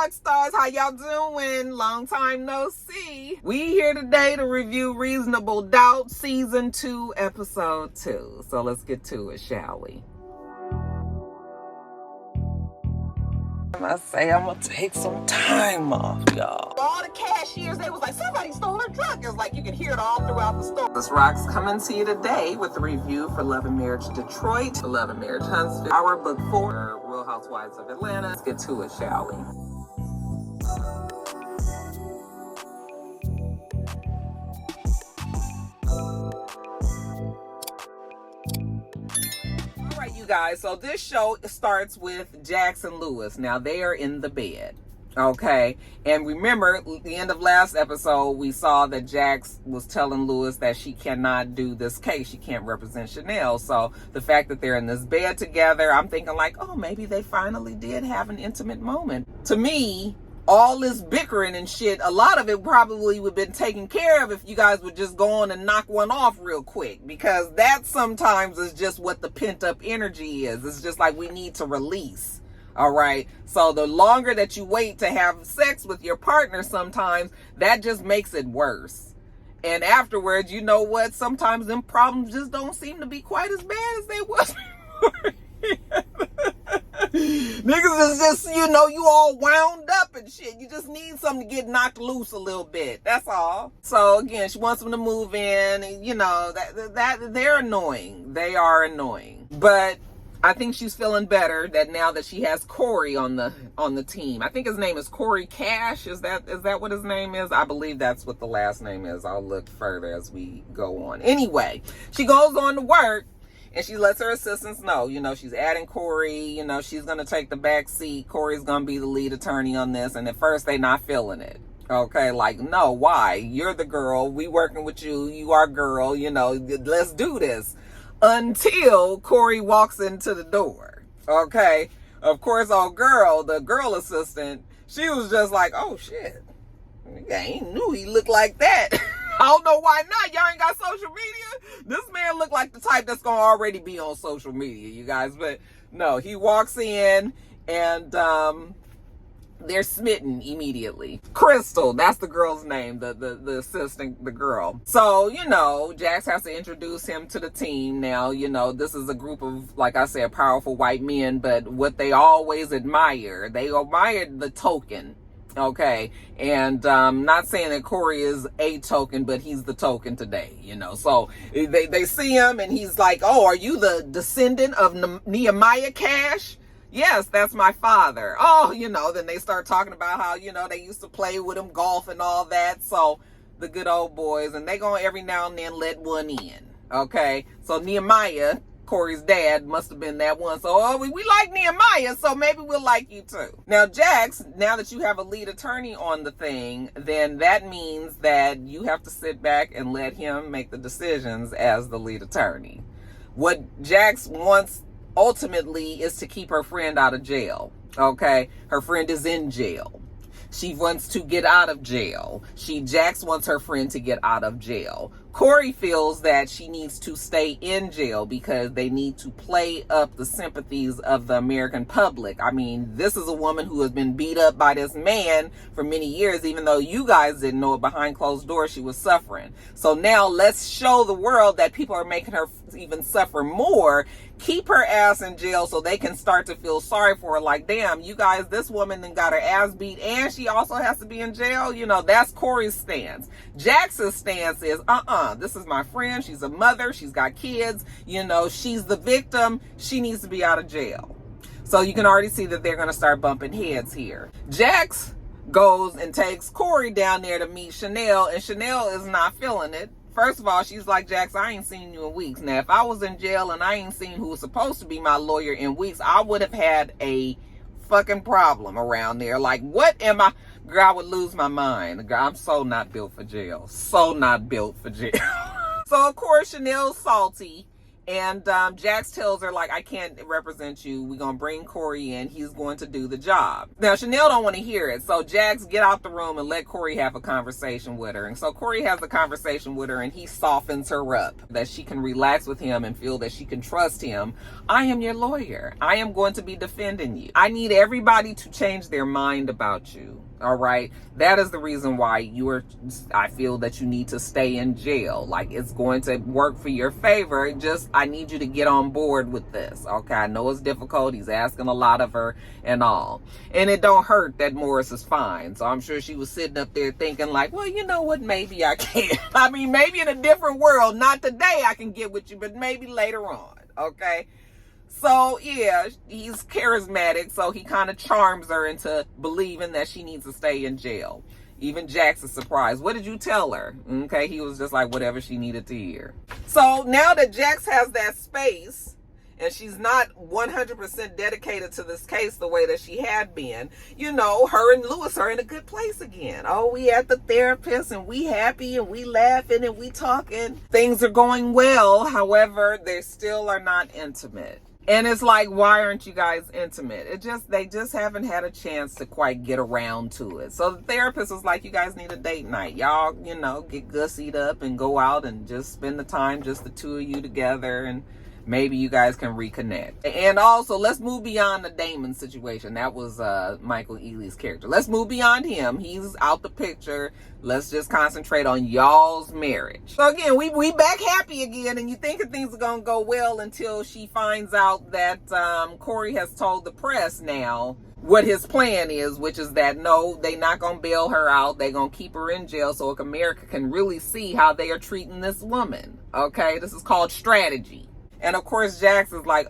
Roxstars, how y'all doing? Long time no see. We here today to review Reasonable Doubt Season 2, Episode 2. So let's get to it, shall we? I say I'm gonna take some time off, y'all. All the cashiers, they was like, somebody stole her truck. It's like you can hear it all throughout the store. This Rox coming to you today with a review for Love and Marriage Detroit, Love and Marriage Huntsville, our book 4, Real Housewives of Atlanta. Let's get to it, shall we? You guys, so this show starts with Jax and Lewis. Now they are in the bed, okay? And remember, at the end of last episode, we saw that Jax was telling Lewis that she cannot do this case. She can't represent Chanelle. So the fact that they're in this bed together, I'm thinking like, oh, maybe they finally did have an intimate moment. To me, all this bickering and shit, a lot of it probably would have been taken care of if you guys would just go on and knock one off real quick, because that sometimes is just what the pent up energy is. It's just like we need to release. All right. So the longer that you wait to have sex with your partner, sometimes that just makes it worse. And afterwards, you know what? Sometimes them problems just don't seem to be quite as bad as they was before. Niggas is just, you know, you all wound up and shit. You just need something to get knocked loose a little bit. That's all. So again, she wants them to move in. And, you know, that they're annoying. They are annoying. But I think she's feeling better that now that she has Corey on the team. I think his name is Corey Cash. Is that what his name is? I believe that's what the last name is. I'll look further as we go on. Anyway, she goes on to work. And she lets her assistants know, you know, she's adding Corey, you know, she's going to take the back seat. Corey's going to be the lead attorney on this. And at first, they're not feeling it. Okay, like, no, why? You're the girl. We working with you. You are girl. You know, let's do this. Until Corey walks into the door. Okay. Of course, the girl assistant, she was just like, oh, shit. I ain't knew he looked like that. I don't know why not. Y'all ain't got social media. This man looked like the type that's gonna already be on social media, you guys. But no, he walks in and they're smitten immediately. Crystal, that's the girl's name, the assistant, the girl. So, you know, Jax has to introduce him to the team. Now, you know, this is a group of, like I said, powerful white men, but what they always admire, they admire the token. Okay, and not saying that Corey is a token, but he's the token today, you know. So they see him and he's like, oh, are you the descendant of Nehemiah Cash? Yes, that's my father. Oh, you know, then they start talking about how, you know, they used to play with him, golf and all that. So the good old boys, and they gonna every now and then let one in. Okay, so Nehemiah, Corey's dad, must have been that one. So we like Nehemiah, so maybe we'll like you too. Now, Jax, now that you have a lead attorney on the thing, then that means that you have to sit back and let him make the decisions as the lead attorney. What Jax wants ultimately is to keep her friend out of jail. Okay, her friend is in jail. She wants to get out of jail. Jax wants her friend to get out of jail. Corey feels that she needs to stay in jail because they need to play up the sympathies of the American public. I mean, this is a woman who has been beat up by this man for many years, even though you guys didn't know it. Behind closed doors, she was suffering. So now let's show the world that people are making her even suffer more. Keep her ass in jail so they can start to feel sorry for her. Like, damn, you guys, this woman then got her ass beat and she also has to be in jail. You know, that's Corey's stance. Jax's stance is, this is my friend. She's a mother. She's got kids. You know, she's the victim. She needs to be out of jail. So you can already see that they're going to start bumping heads here. Jax goes and takes Corey down there to meet Chanelle, and Chanelle is not feeling it. First of all, she's like, Jax, I ain't seen you in weeks. Now, if I was in jail and I ain't seen who was supposed to be my lawyer in weeks, I would have had a fucking problem around there. Like, what am I? Girl, I would lose my mind. Girl, I'm so not built for jail. So not built for jail. So, of course, Chanelle's salty. And Jax tells her, like, I can't represent you. We're going to bring Corey in. He's going to do the job. Now, Chanelle don't want to hear it. So Jax, get out the room and let Corey have a conversation with her. And so Corey has a conversation with her and he softens her up, that she can relax with him and feel that she can trust him. I am your lawyer. I am going to be defending you. I need everybody to change their mind about you. All right. That is the reason why I feel that you need to stay in jail. Like, it's going to work for your favor. Just, I need you to get on board with this. Okay. I know it's difficult. He's asking a lot of her and all. And it don't hurt that Morris is fine. So I'm sure she was sitting up there thinking like, well, you know what? Maybe I can. I mean, maybe in a different world, not today I can get with you, but maybe later on. Okay. So, yeah, he's charismatic, so he kind of charms her into believing that she needs to stay in jail. Even Jax is surprised. What did you tell her? Okay, he was just like, whatever she needed to hear. So, now that Jax has that space, and she's not 100% dedicated to this case the way that she had been, you know, her and Lewis are in a good place again. Oh, we at the therapist, and we happy, and we laughing, and we talking. Things are going well. However, they still are not intimate. And it's like, why aren't you guys intimate? They just haven't had a chance to quite get around to it. So the therapist was like, you guys need a date night. Y'all, you know, get gussied up and go out and just spend the time, just the two of you together, and maybe you guys can reconnect. And also, let's move beyond the Damon situation. That was Michael Ealy's character. Let's move beyond him. He's out the picture. Let's just concentrate on y'all's marriage. So again, we back happy again, and you think that things are gonna go well until she finds out that Corey has told the press now what his plan is, which is that no, they not gonna bail her out. They gonna keep her in jail so America can really see how they are treating this woman. Okay, this is called strategy. And of course, Jax is like,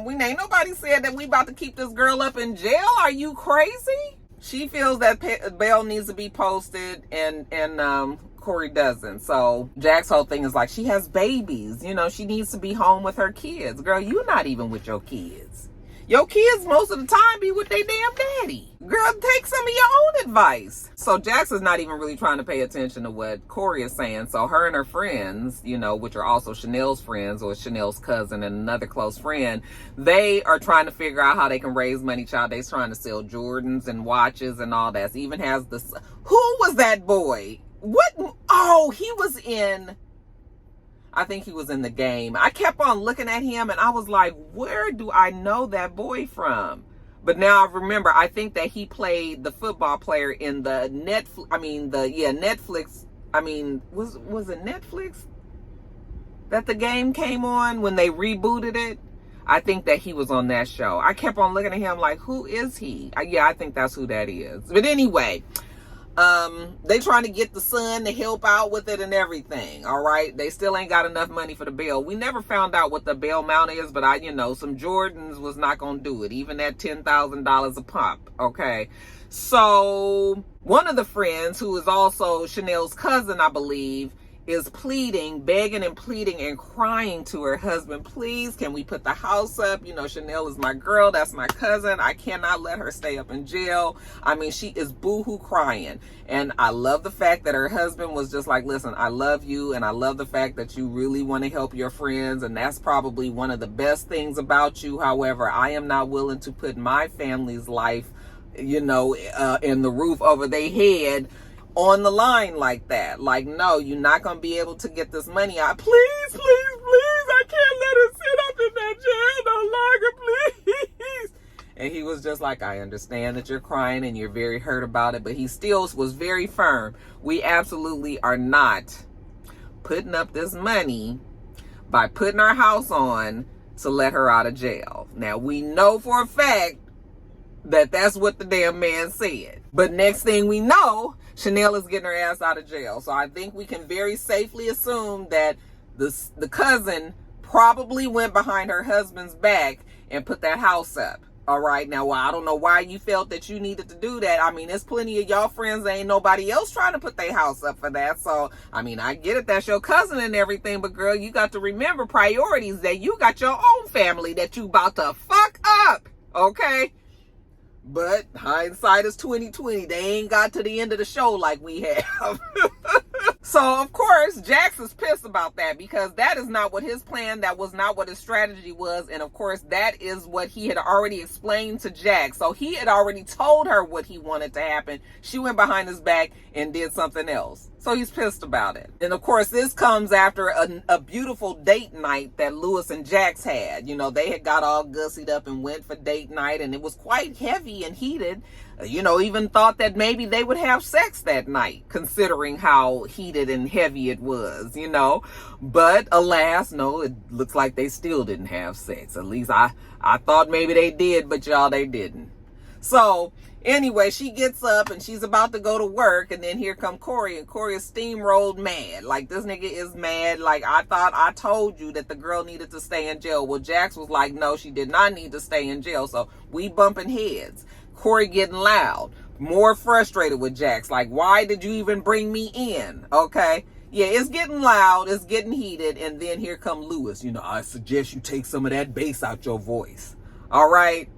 we ain't nobody said that we about to keep this girl up in jail. Are you crazy? She feels that bail needs to be posted, and Corey doesn't. So Jax's whole thing is like, she has babies. You know, she needs to be home with her kids. Girl, you're not even with your kids. Your kids most of the time be with their damn daddy. Girl, take some of your own advice. So Jax is not even really trying to pay attention to what Corey is saying. So her and her friends, you know, which are also Chanelle's friends, or Chanelle's cousin and another close friend, they are trying to figure out how they can raise money. Child, they're trying to sell Jordans and watches and all that. So even has this, who was that boy? What? Oh, he was in, I think he was in The Game. I kept on looking at him and I was like, where do I know that boy from? But now I remember, I think that he played the football player in the Netflix. I mean, was it Netflix that The Game came on when they rebooted it? I think that he was on that show. I kept on looking at him like, who is he? Yeah, I think that's who that is. But anyway, they trying to get the son to help out with it and everything. All right. They still ain't got enough money for the bail. We never found out what the bail amount is, but some Jordans was not going to do it. Even at $10,000 a pop. Okay. So one of the friends, who is also Chanelle's cousin, I believe, is begging and pleading and crying to her husband, please, can we put the house up? You know, Chanelle is my girl. That's my cousin. I cannot let her stay up in jail. I mean, she is boohoo crying. And I love the fact that her husband was just like, listen, I love you. And I love the fact that you really want to help your friends. And that's probably one of the best things about you. However, I am not willing to put my family's life, and the roof over their head on the line like that. Like, no, you're not going to be able to get this money out. Please, please, please. I can't let her sit up in that jail no longer, please. And he was just like, I understand that you're crying and you're very hurt about it. But he still was very firm. We absolutely are not putting up this money by putting our house on to let her out of jail. Now, we know for a fact that that's what the damn man said. But next thing we know, Chanelle is getting her ass out of jail. So I think we can very safely assume that the cousin probably went behind her husband's back and put that house up. All right. Now, I don't know why you felt that you needed to do that. I mean, there's plenty of y'all friends. Ain't nobody else trying to put their house up for that. So, I mean, I get it. That's your cousin and everything. But, girl, you got to remember priorities, that you got your own family that you about to fuck up. Okay. But hindsight is 20/20. They ain't got to the end of the show like we have. So, of course, Jax is pissed about that because that is not what his plan, that was not what his strategy was. And, of course, that is what he had already explained to Jax. So, he had already told her what he wanted to happen. She went behind his back and did something else. So, he's pissed about it. And, of course, this comes after a beautiful date night that Lewis and Jax had. You know, they had got all gussied up and went for date night, and it was quite heavy and heated. You know, even thought that maybe they would have sex that night, considering how heated and heavy it was, you know. But alas, no, it looks like they still didn't have sex. At least I thought maybe they did, but y'all, they didn't. So anyway, she gets up and she's about to go to work, and then here come Corey, and Corey is steamrolled mad. Like, this nigga is mad. Like, I thought I told you that the girl needed to stay in jail. Well, Jax was like, no, she did not need to stay in jail. So we bumping heads. Corey getting loud, more frustrated with Jax. Like, why did you even bring me in? Okay. Yeah, it's getting loud, it's getting heated, and then here come Lewis. You know, I suggest you take some of that bass out your voice. All right.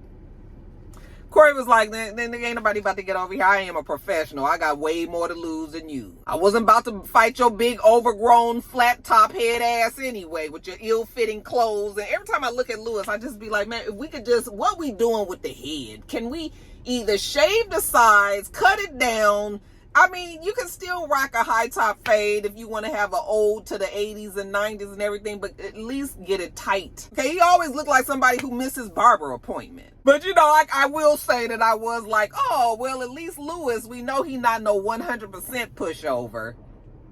Corey was like, then ain't nobody about to get over here. I am a professional. I got way more to lose than you. I wasn't about to fight your big overgrown flat top head ass anyway with your ill-fitting clothes. And every time I look at Lewis, I just be like, man, if we could just, what we doing with the head? Can we either shave the sides, cut it down? I mean, you can still rock a high top fade if you want to have an ode to the 80s and 90s and everything, but at least get it tight. Okay, he always looked like somebody who missed his barber appointment. But, you know, I will say that I was like, oh, well, at least Lewis, we know he not no 100% pushover.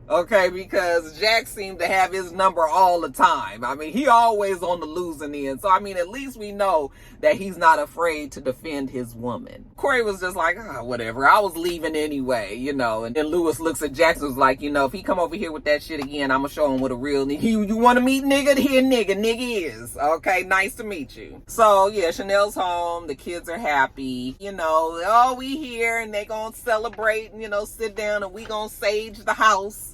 Okay, because Jax seemed to have his number all the time. I mean, he always on the losing end. So, I mean, at least we know that he's not afraid to defend his woman. Corey was just like, oh, whatever. I was leaving anyway, you know. And then Lewis looks at Jax and was like, you know, if he come over here with that shit again, I'm going to show him what a real nigga. You want to meet nigga? Here, nigga. Nigga is. Okay, nice to meet you. So, yeah, Chanelle's home. The kids are happy. You know, oh, we here and they going to celebrate and, you know, sit down and we going to sage the house.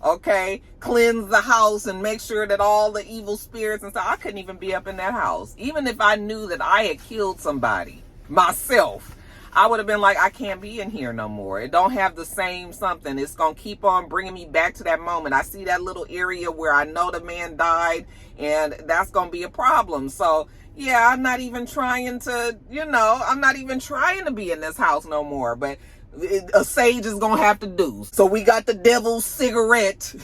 Okay, cleanse the house and make sure that all the evil spirits and stuff. I couldn't even be up in that house. Even if I knew that I had killed somebody myself, I would have been like, I can't be in here no more. It don't have the same something. It's going to keep on bringing me back to that moment. I see that little area where I know the man died, and that's going to be a problem. So, yeah, I'm not even trying to, you know, I'm not even trying to be in this house no more. But a sage is gonna have to do. So we got the devil's cigarette.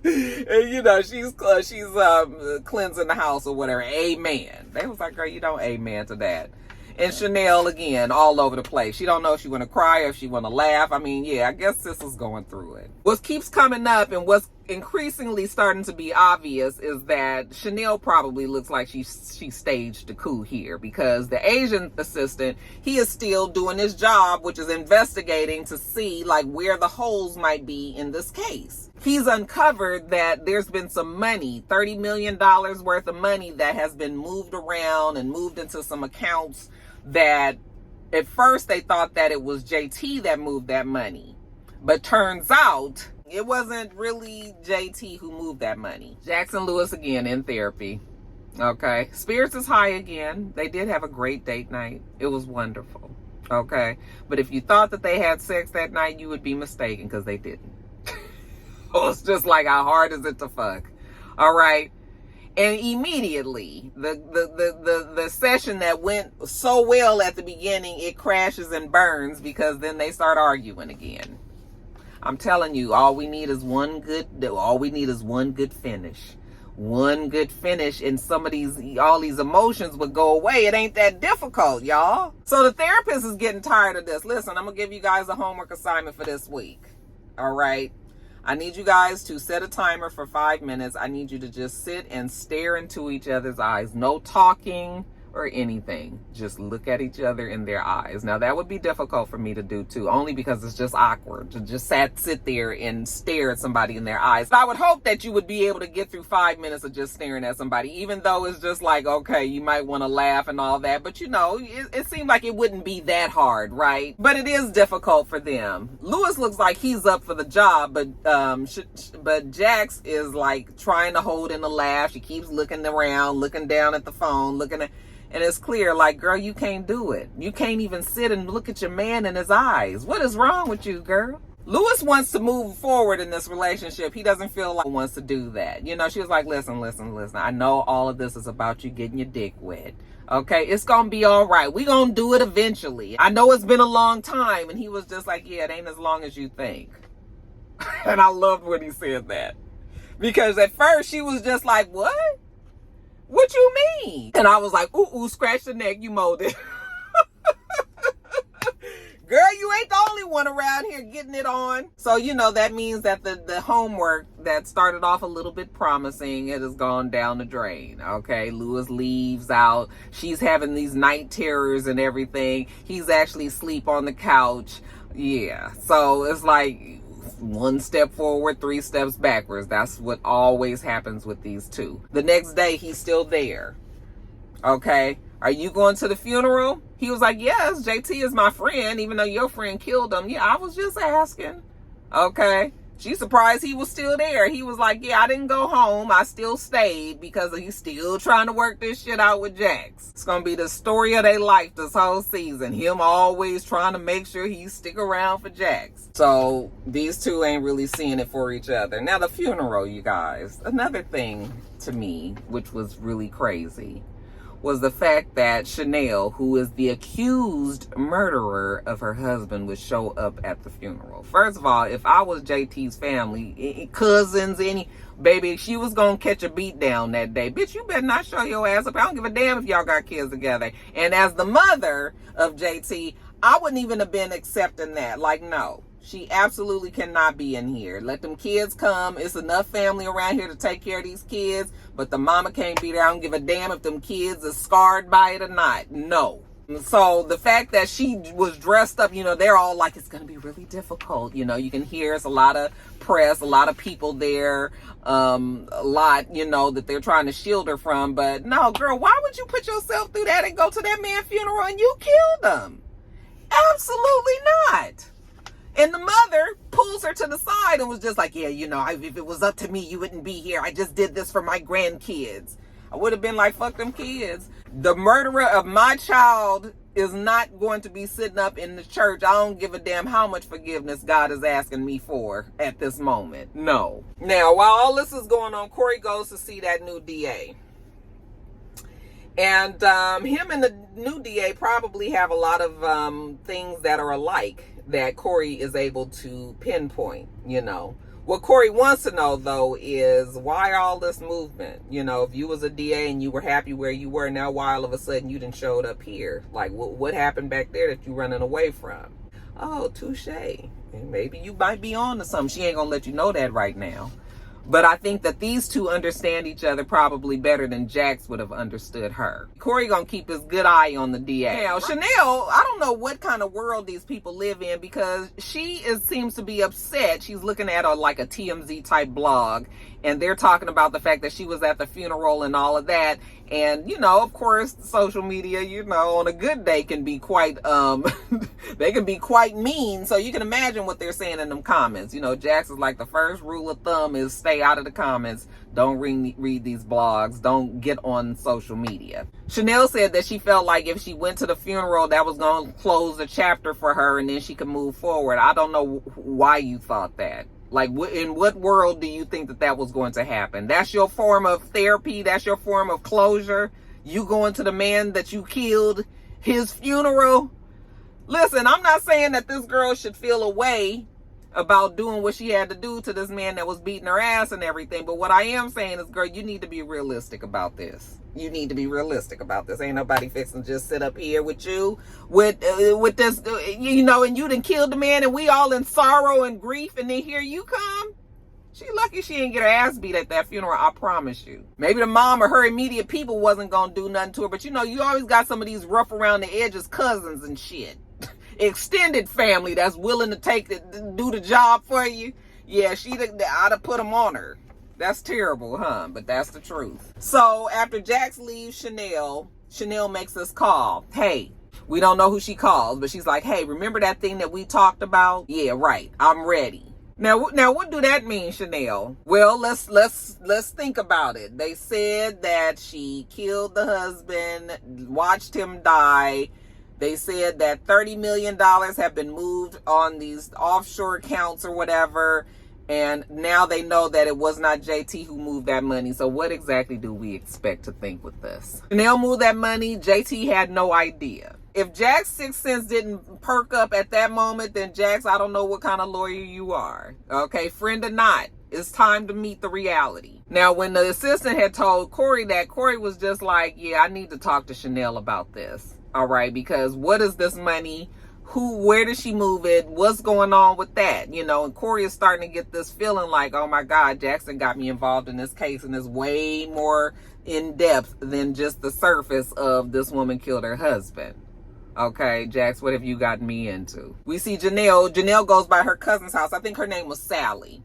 And you know, she's cleansing the house or whatever. Amen. They was like, girl, you don't amen to that. And Chanelle, again, all over the place. She don't know if she want to cry or if she want to laugh. I mean, yeah, I guess sis is going through it. What keeps coming up and what's increasingly starting to be obvious is that Chanelle probably looks like she staged a coup here, because the Asian assistant, he is still doing his job, which is investigating to see like where the holes might be in this case. He's uncovered that there's been some money, $30 million worth of money that has been moved around and moved into some accounts that at first they thought that it was JT that moved that money. But turns out it wasn't really JT who moved that money. Jax and Lewis again in therapy. Okay. Spirits is high again. They did have a great date night. It was wonderful. Okay. But if you thought that they had sex that night, you would be mistaken, because they didn't. It's just like, how hard is it to fuck? All right. And immediately, the session that went so well at the beginning, it crashes and burns, because then they start arguing again. I'm telling you, all we need is one good finish. One good finish, and all these emotions would go away. It ain't that difficult, y'all. So the therapist is getting tired of this. Listen, I'm gonna give you guys a homework assignment for this week. All right. I need you guys to set a timer for 5 minutes. I need you to just sit and stare into each other's eyes. No talking or anything. Just look at each other in their eyes. Now, that would be difficult for me to do too, only because it's just awkward to just sit there and stare at somebody in their eyes. I would hope that you would be able to get through 5 minutes of just staring at somebody, even though it's just like, okay, you might want to laugh and all that, but you know, it seemed like it wouldn't be that hard, right? But it is difficult for them. Lewis looks like he's up for the job, but Jax is like trying to hold in a laugh. She keeps looking around, looking down at the phone, and it's clear, like, girl, you can't do it. You can't even sit and look at your man in his eyes. What is wrong with you, girl? Lewis wants to move forward in this relationship. He doesn't feel like he wants to do that. You know, she was like, listen. I know all of this is about you getting your dick wet. Okay, it's gonna be all right. We gonna do it eventually. I know it's been a long time. And he was just like, yeah, it ain't as long as you think. And I loved when he said that. Because at first she was just like, what? What you mean? And I was like, ooh, scratch the neck, you molded. Girl, you ain't the only one around here getting it on. So, you know, that means that the homework that started off a little bit promising, it has gone down the drain, okay? Lewis leaves out. She's having these night terrors and everything. He's actually asleep on the couch. Yeah, so it's like one step forward, 3 steps backwards. That's what always happens with these two. The next day, he's still there, okay? Are you going to the funeral? He was like, yes, JT is my friend, even though your friend killed him. Yeah, I was just asking. Okay. She's surprised he was still there. He was like, yeah, I didn't go home. I still stayed because he's still trying to work this shit out with Jax. It's going to be the story of their life this whole season. Him always trying to make sure he stick around for Jax. So these two ain't really seeing it for each other. Now the funeral, you guys. Another thing to me, which was really crazy, was the fact that Chanelle, who is the accused murderer of her husband, would show up at the funeral. First of all, if I was JT's family, cousins, baby, she was gonna catch a beat down that day. Bitch, you better not show your ass up. I don't give a damn if y'all got kids together. And as the mother of JT, I wouldn't even have been accepting that. Like, no. She absolutely cannot be in here. Let them kids come. It's enough family around here to take care of these kids. But the mama can't be there. I don't give a damn if them kids are scarred by it or not. No. So the fact that she was dressed up, you know, they're all like, it's going to be really difficult. You know, you can hear it's a lot of press, a lot of people there, a lot, you know, that they're trying to shield her from. But no, girl, why would you put yourself through that and go to that man's funeral and you killed him? Absolutely not. And the mother pulls her to the side and was just like, yeah, you know, if it was up to me, you wouldn't be here. I just did this for my grandkids. I would have been like, fuck them kids. The murderer of my child is not going to be sitting up in the church. I don't give a damn how much forgiveness God is asking me for at this moment. No. Now, while all this is going on, Corey goes to see that new DA. And him and the new DA probably have a lot of things that are alike that Corey is able to pinpoint, you know. What Corey wants to know, though, is why all this movement? You know, if you was a DA and you were happy where you were, now why all of a sudden you done showed up here? Like, what happened back there that you running away from? Oh, touche. Maybe you might be on to something. She ain't gonna let you know that right now. But I think that these two understand each other probably better than Jax would have understood her. Corey gonna keep his good eye on the DA. Now, Chanelle, I don't know what kind of world these people live in because she seems to be upset. She's looking at like a TMZ type blog and they're talking about the fact that she was at the funeral and all of that. And, you know, of course, social media, you know, on a good day can be quite, they can be quite mean. So you can imagine what they're saying in them comments. You know, Jax is like, the first rule of thumb is stay out of the comments. Don't read these blogs. Don't get on social media. Chanelle said that she felt like if she went to the funeral, that was going to close the chapter for her and then she could move forward. I don't know why you thought that. Like, in what world do you think that was going to happen? That's your form of therapy? That's your form of closure? You going to the man that you killed, his funeral? Listen, I'm not saying that this girl should feel a way about doing what she had to do to this man that was beating her ass and everything. But what I am saying is, girl, you need to be realistic about this. You need to be realistic about this. Ain't nobody fixing to just sit up here with you with this, you know, and you done killed the man and we all in sorrow and grief and then here you come. She lucky she didn't get her ass beat at that funeral, I promise you. Maybe the mom or her immediate people wasn't gonna do nothing to her, but you know, you always got some of these rough around the edges cousins and shit. Extended family that's willing to do the job for you. Yeah, I'd have put them on her. That's terrible, huh? But that's the truth. So after Jax leaves Chanelle makes this call. Hey, we don't know who she calls, but she's like, hey, remember that thing that we talked about? Yeah, right. I'm ready. Now what do that mean, Chanelle? Well, let's think about it. They said that she killed the husband, watched him die, They said that $30 million have been moved on these offshore accounts or whatever. And now they know that it was not JT who moved that money. So what exactly do we expect to think with this? Chanelle moved that money. JT had no idea. If Jack's sixth sense didn't perk up at that moment, then Jax, I don't know what kind of lawyer you are. Okay, friend or not, it's time to meet the reality. Now, when the assistant had told Corey that, Corey was just like, yeah, I need to talk to Chanelle about this. All right, because what is this money? Where did she move it? What's going on with that? You know, and Corey is starting to get this feeling like, oh my God, Jackson got me involved in this case, and it's way more in depth than just the surface of this woman killed her husband. Okay, Jax, what have you gotten me into? We see Janelle. Janelle goes by her cousin's house. I think her name was Sally.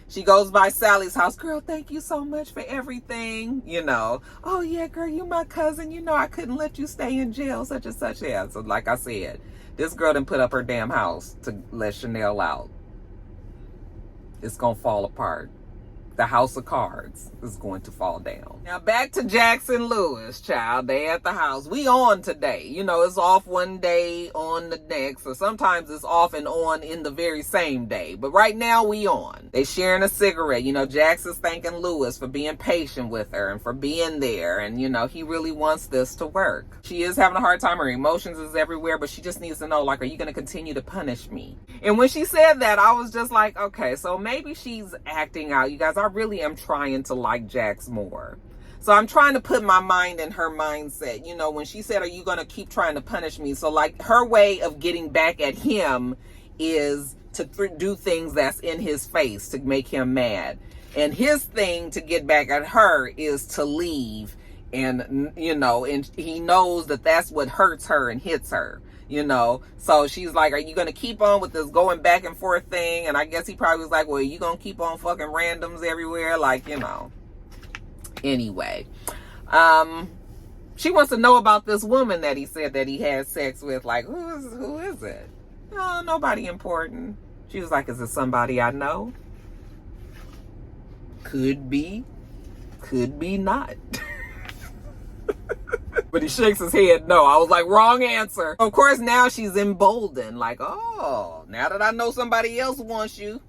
She goes by Sally's house. Girl, thank you so much for everything. You know, oh yeah, girl, you my cousin. You know, I couldn't let you stay in jail, such and such. Yeah, so like I said, this girl didn't put up her damn house to let Chanelle out. It's going to fall apart. The house of cards is going to fall down. Now back to Jax and Lewis, child. They at the house. We on today. You know, it's off one day, on the next. Or sometimes it's off and on in the very same day. But right now we on. They sharing a cigarette. You know, Jax is thanking Lewis for being patient with her and for being there. And, you know, he really wants this to work. She is having a hard time. Her emotions is everywhere. But she just needs to know, like, are you going to continue to punish me? And when she said that, I was just like, okay, so maybe she's acting out. You guys, I really am trying to like Jax more. So I'm trying to put my mind in her mindset. You know, when she said, are you going to keep trying to punish me? So like her way of getting back at him is to do things that's in his face to make him mad. And his thing to get back at her is to leave. And, you know, and he knows that that's what hurts her and hits her. You know, so she's like, are you going to keep on with this going back and forth thing? And I guess he probably was like, well, you going to keep on fucking randoms everywhere? Like, you know, anyway, she wants to know about this woman that he said that he had sex with. Like, who is it? Oh, nobody important. She was like, is it somebody I know? Could be not. But he shakes his head no. I was like, wrong answer. Of course, now she's emboldened. Like, oh, now that I know somebody else wants you,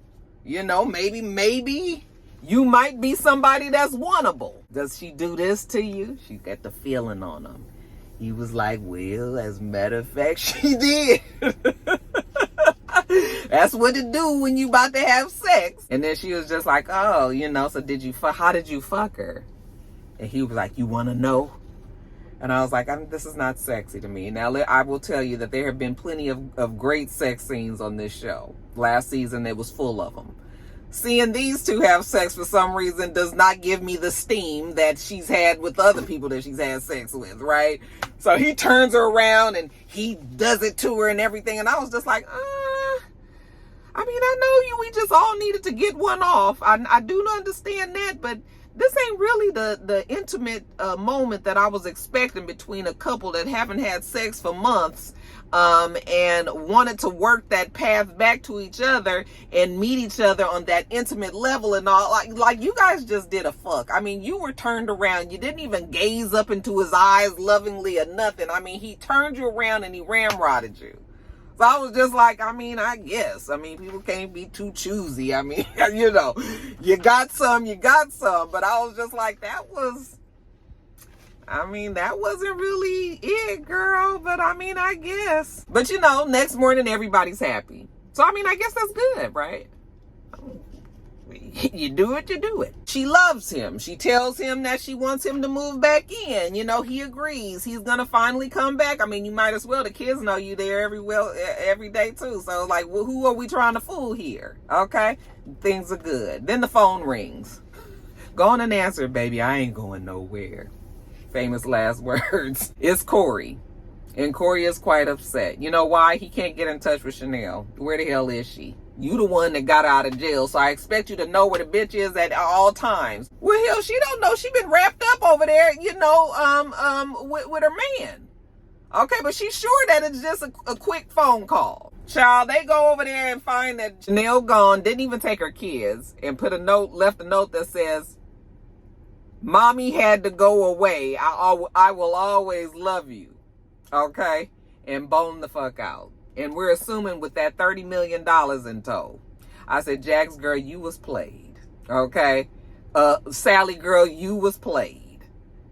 you know, maybe you might be somebody that's wantable. Does she do this to you? She got the feeling on him. He was like, well, as a matter of fact, she did. That's what it do when you about to have sex. And then she was just like, oh, you know, so how did you fuck her? And he was like, you want to know? And I was like, this is not sexy to me. Now, I will tell you that there have been plenty of great sex scenes on this show. Last season, it was full of them. Seeing these two have sex for some reason does not give me the steam that she's had with other people that she's had sex with, right? So he turns her around and he does it to her and everything. And I was just like, I mean, I know we just all needed to get one off. I do understand that, but this ain't really the intimate moment that I was expecting between a couple that haven't had sex for months and wanted to work that path back to each other and meet each other on that intimate level and all. Like you guys just did a fuck. I mean, you were turned around. You didn't even gaze up into his eyes lovingly or nothing. I mean, he turned you around and he ramrodded you. So I was just like, I mean, I guess. I mean, people can't be too choosy. I mean, you know, you got some. But I was just like, that wasn't really it, girl. But I mean, I guess. But you know, next morning, everybody's happy. So, I mean, I guess that's good, right? You do it, you do it. She loves him. She tells him that she wants him to move back in. You know, he agrees. He's going to finally come back. I mean, you might as well. The kids know you there every day, too. So, like, well, who are we trying to fool here? Okay? Things are good. Then the phone rings. Go on and answer, baby. I ain't going nowhere. Famous last words. It's Corey. And Corey is quite upset. You know why? He can't get in touch with Chanelle. Where the hell is she? You the one that got out of jail, so I expect you to know where the bitch is at all times. Well, hell, she don't know. She been wrapped up over there, you know, with her man. Okay, but she's sure that it's just a quick phone call. Child, they go over there and find that Chanelle gone, didn't even take her kids, and left a note that says, Mommy had to go away. I will always love you. Okay? and bone the fuck out. And we're assuming with that $30 million in tow. I said, Jax, girl, you was played. Okay? Sally, girl, you was played.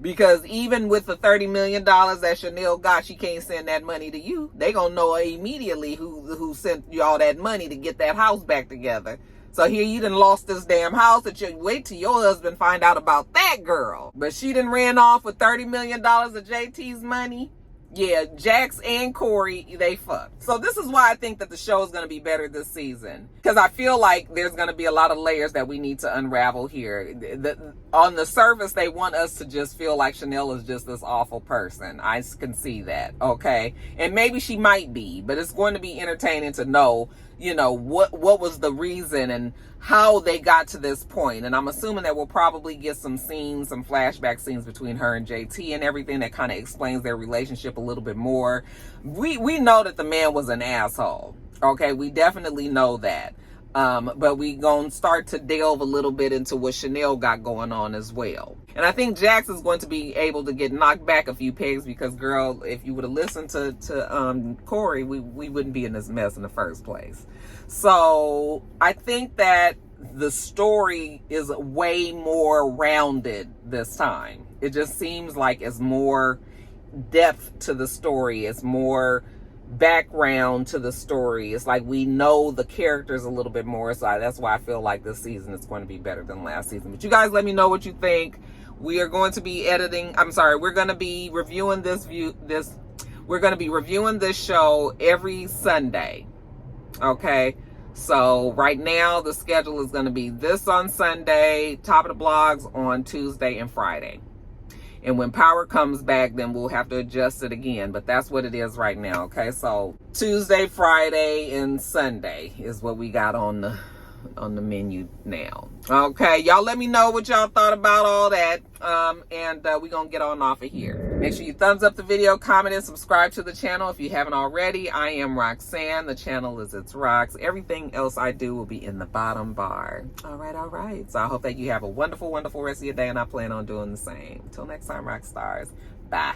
Because even with the $30 million that Chanelle got, she can't send that money to you. They gonna know immediately who sent you all that money to get that house back together. So here you done lost this damn house that you wait till your husband find out about that girl. But she done ran off with $30 million of JT's money. Yeah, Jax and Corey, they fucked. So this is why I think that the show is going to be better this season. Because I feel like there's going to be a lot of layers that we need to unravel here. On the surface, they want us to just feel like Chanelle is just this awful person. I can see that, okay? And maybe she might be, but it's going to be entertaining to know, you know, what was the reason and how they got to this point. And I'm assuming that we'll probably get some scenes, some flashback scenes between her and JT and everything that kind of explains their relationship a little bit more. We know that the man was an asshole. Okay, we definitely know that. But we gonna start to delve a little bit into what Chanelle got going on as well. And I think Jax is going to be able to get knocked back a few pegs because, girl, if you would have listened to Corey, we wouldn't be in this mess in the first place. So I think that the story is way more rounded this time. It just seems like it's more depth to the story. It's more background to the story. It's like we know the characters a little bit more. So that's why I feel like this season is going to be better than last season. But you guys let me know what you think. We are going to be we're going to be reviewing we're going to be reviewing this show every Sunday. Okay, so right now the schedule is going to be this on Sunday, Top of the Blogs on Tuesday and Friday. And when Power comes back, then we'll have to adjust it again. But that's what it is right now, okay? So Tuesday, Friday, and Sunday is what we got on the menu now. Okay, y'all let me know what y'all thought about all that. And we're going to get on off of here. Make sure you thumbs up the video, comment, and subscribe to the channel if you haven't already. I am Roxanne. The channel is itsrox. Everything else I do will be in the bottom bar. All right. So I hope that you have a wonderful, wonderful rest of your day, and I plan on doing the same. Until next time, Roxstars. Bye.